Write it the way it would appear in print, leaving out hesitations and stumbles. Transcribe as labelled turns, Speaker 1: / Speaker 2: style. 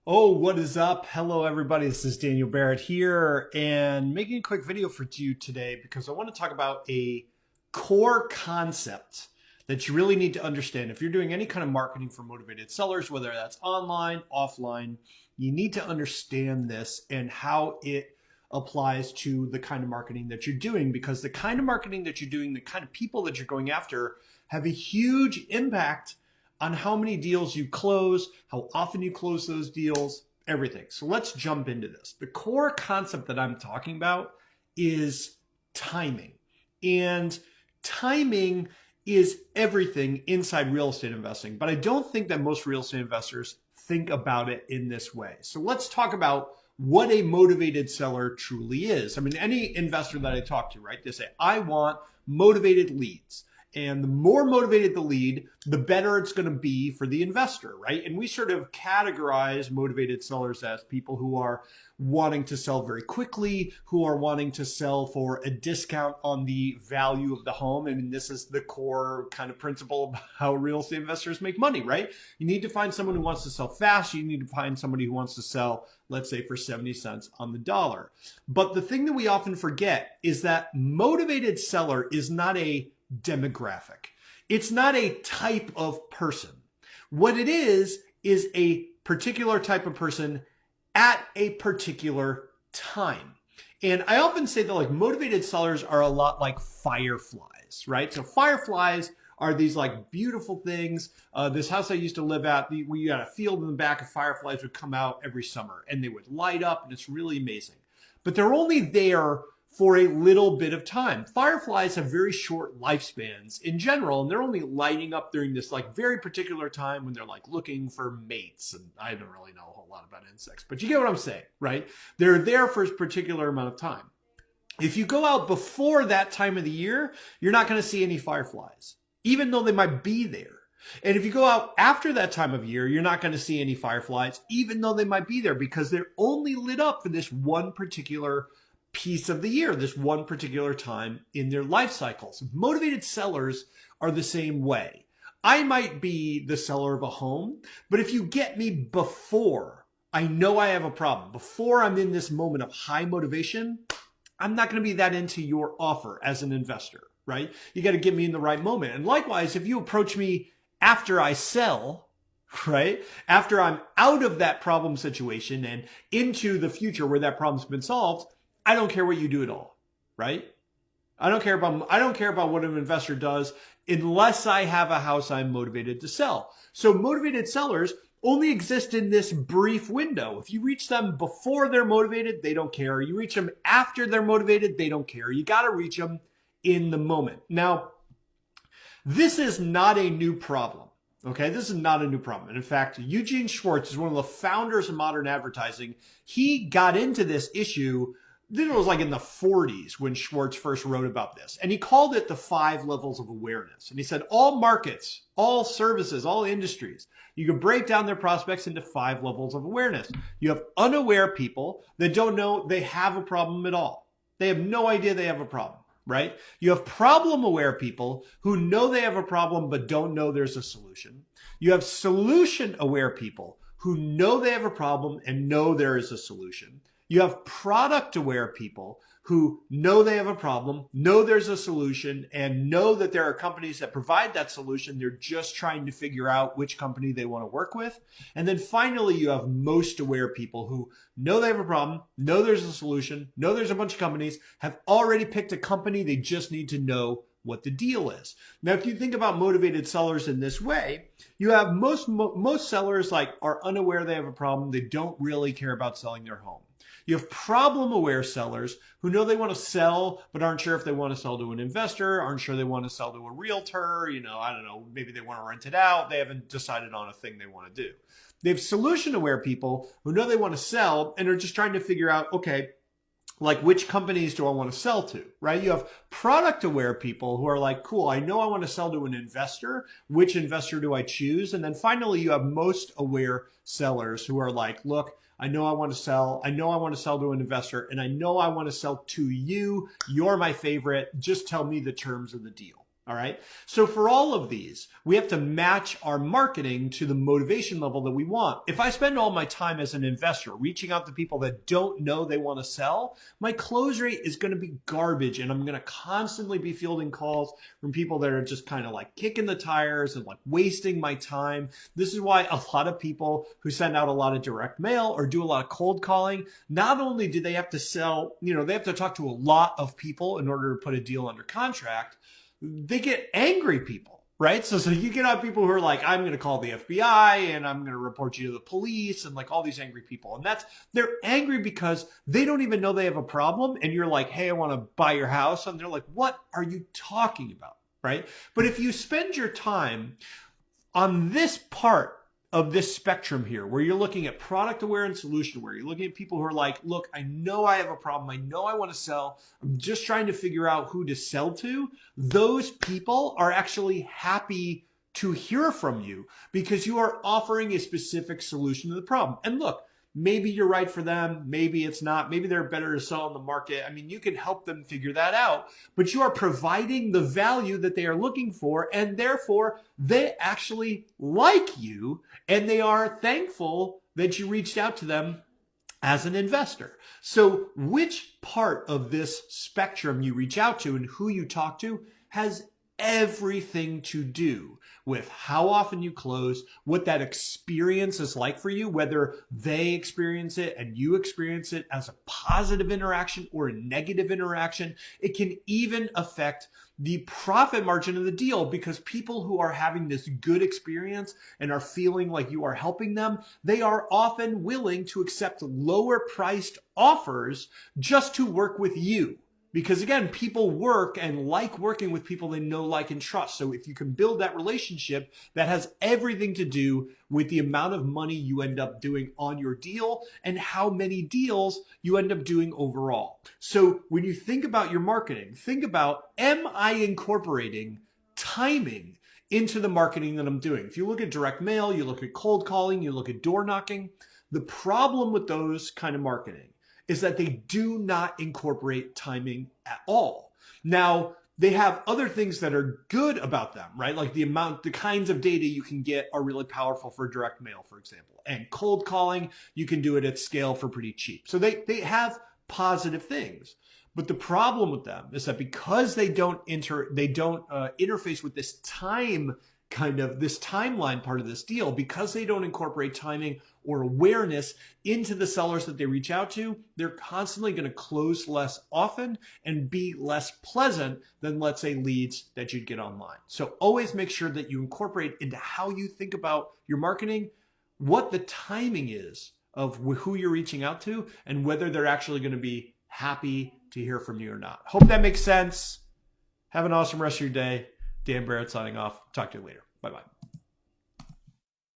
Speaker 1: Oh, what is up? Hello, everybody. This is Daniel Barrett here and making a quick video for you today because I want to talk about a core concept that you really need to understand. If you're doing any kind of marketing for motivated sellers, whether that's online, offline, you need to understand this and how it applies to the kind of marketing that you're doing, because the kind of marketing that you're doing, the kind of people that you're going after have a huge impact on how many deals you close, how often you close those deals, everything. So let's jump into this. The core concept that I'm talking about is timing. And timing is everything inside real estate investing, but I don't think that most real estate investors think about it in this way. So let's talk about what a motivated seller truly is. I mean, any investor that I talk to, right, they say, I want motivated leads. And the more motivated the lead, the better it's going to be for the investor, right? And we sort of categorize motivated sellers as people who are wanting to sell very quickly, who are wanting to sell for a discount on the value of the home. And this is the core kind of principle of how real estate investors make money, right? You need to find someone who wants to sell fast. You need to find somebody who wants to sell, let's say, for 70 cents on the dollar. But the thing that we often forget is that motivated seller is not a demographic. It's not a type of person. What it is a particular type of person at a particular time. And I often say that like motivated sellers are a lot like fireflies, right? So fireflies are these like beautiful things. This house I used to live at, we had a field in the back of fireflies would come out every summer and they would light up and it's really amazing. But they're only there for a little bit of time. Fireflies have very short lifespans in general, and they're only lighting up during this like very particular time when they're like looking for mates. And I don't really know a whole lot about insects, but you get what I'm saying, right? They're there for a particular amount of time. If you go out before that time of the year, you're not going to see any fireflies, even though they might be there. And if you go out after that time of year, you're not going to see any fireflies, even though they might be there, because they're only lit up for this one particular piece of the year, this one particular time in their life cycles. Motivated sellers are the same way. I might be the seller of a home, but if you get me before I know I have a problem, before I'm in this moment of high motivation, I'm not going to be that into your offer as an investor, right? You got to get me in the right moment. And likewise, if you approach me after I sell, right? After I'm out of that problem situation and into the future where that problem's been solved, I don't care what you do at all, right? I don't care about what an investor does unless I have a house I'm motivated to sell. So motivated sellers only exist in this brief window. If you reach them before they're motivated, they don't care. You reach them after they're motivated, they don't care. You got to reach them in the moment. Now, this is not a new problem. Okay, this is not a new problem. And in fact, Eugene Schwartz is one of the founders of modern advertising. He got into this issue, it was like in the 40s when Schwartz first wrote about this. And he called it the 5 levels of awareness. And he said all markets, all services, all industries, you can break down their prospects into 5 levels of awareness. You have unaware people that don't know they have a problem at all. They have no idea they have a problem, right? You have problem aware people who know they have a problem but don't know there's a solution. You have solution aware people who know they have a problem and know there is a solution. You have product aware people who know they have a problem, know there's a solution, and know that there are companies that provide that solution. They're just trying to figure out which company they want to work with. And then finally, you have most aware people who know they have a problem, know there's a solution, know there's a bunch of companies, have already picked a company. They just need to know what the deal is. Now, if you think about motivated sellers in this way, you have most sellers like are unaware they have a problem. They don't really care about selling their home. You have problem-aware sellers who know they want to sell, but aren't sure if they want to sell to an investor, aren't sure they want to sell to a realtor, I don't know, maybe they want to rent it out. They haven't decided on a thing they want to do. They have solution-aware people who know they want to sell and are just trying to figure out, okay, like which companies do I want to sell to, right? You have product aware people who are like, cool, I know I want to sell to an investor. Which investor do I choose? And then finally, you have most aware sellers who are like, look, I know I want to sell. I know I want to sell to an investor, and I know I want to sell to you. You're my favorite. Just tell me the terms of the deal, All right. So for all of these, we have to match our marketing to the motivation level that we want. If I spend all my time as an investor reaching out to people that don't know they want to sell, my close rate is going to be garbage. And I'm going to constantly be fielding calls from people that are just kind of like kicking the tires and like wasting my time. This is why a lot of people who send out a lot of direct mail or do a lot of cold calling, not only do they have to sell, they have to talk to a lot of people in order to put a deal under contract, they get angry people, right? So you get out people who are like, I'm going to call the FBI and I'm going to report you to the police and like all these angry people. And they're angry because they don't even know they have a problem. And you're like, hey, I want to buy your house. And they're like, what are you talking about? Right? But if you spend your time on this part of this spectrum here, where you're looking at product aware and solution aware, you're looking at people who are like, look, I know I have a problem. I know I want to sell. I'm just trying to figure out who to sell to. Those people are actually happy to hear from you because you are offering a specific solution to the problem. And look, maybe you're right for them. Maybe it's not. Maybe they're better to sell in the market. I mean, you can help them figure that out, but you are providing the value that they are looking for. And therefore they actually like you and they are thankful that you reached out to them as an investor. So which part of this spectrum you reach out to and who you talk to has everything to do with how often you close, what that experience is like for you, whether they experience it and you experience it as a positive interaction or a negative interaction. It can even affect the profit margin of the deal because people who are having this good experience and are feeling like you are helping them, they are often willing to accept lower priced offers just to work with you. Because again, people work and like working with people they know, like, and trust. So if you can build that relationship, that has everything to do with the amount of money you end up doing on your deal and how many deals you end up doing overall. So when you think about your marketing, think about, am I incorporating timing into the marketing that I'm doing? If you look at direct mail, you look at cold calling, you look at door knocking, the problem with those kind of marketing is that they do not incorporate timing at all. Now, they have other things that are good about them, right? Like the kinds of data you can get are really powerful for direct mail, for example. And cold calling, you can do it at scale for pretty cheap. So they have positive things. But the problem with them is that because they don't interface with this this timeline part of this deal, because they don't incorporate timing or awareness into the sellers that they reach out to, they're constantly going to close less often and be less pleasant than, let's say, leads that you'd get online. So always make sure that you incorporate into how you think about your marketing what the timing is of who you're reaching out to and whether they're actually going to be happy to hear from you or not. Hope that makes sense. Have an awesome rest of your day. Dan Barrett signing off. Talk to you later. Bye-bye.